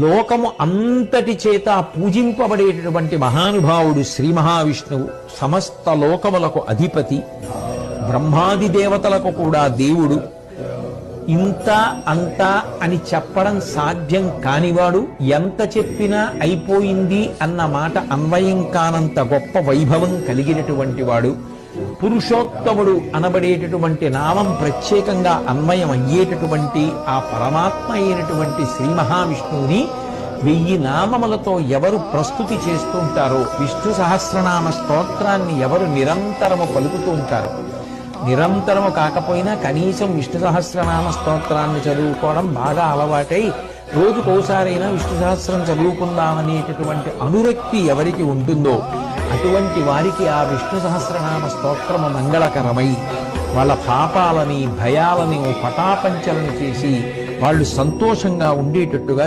లోకము అంతటి చేత పూజింపబడేటటువంటి మహానుభావుడు శ్రీ మహావిష్ణువు, సమస్త లోకములకు అధిపతి, బ్రహ్మాది దేవతలకు కూడా దేవుడు. ఇంత అంత అని చెప్పడం సాధ్యం కానివాడు, ఎంత చెప్పినా అయిపోయింది అన్న మాట అన్వయం కానంత గొప్ప వైభవం కలిగినటువంటి వాడు. పురుషోత్తముడు అనబడేటటువంటి నామం ప్రత్యేకంగా అన్వయం అయ్యేటటువంటి ఆ పరమాత్మ అయినటువంటి శ్రీ మహావిష్ణువుని 1000 నామములతో ఎవరు ప్రస్తుతి చేస్తూ ఉంటారో, విష్ణు సహస్రనామ స్తోత్రాన్ని ఎవరు నిరంతరము పలుకుతూ ఉంటారు, నిరంతరము కాకపోయినా కనీసం విష్ణు సహస్రనామ స్తోత్రాన్ని చదువుకోవడం బాగా అలవాటై రోజుకోసారైనా విష్ణు సహస్రం చదువుకుందామనేటటువంటి అనురక్తి ఎవరికి ఉంటుందో అటువంటి వారికి ఆ విష్ణు సహస్రనామ స్తోత్రము మంగళకరమై వాళ్ళ పాపాలని భయాలని పటాపంచలను చేసి వాళ్ళు సంతోషంగా ఉండేటట్టుగా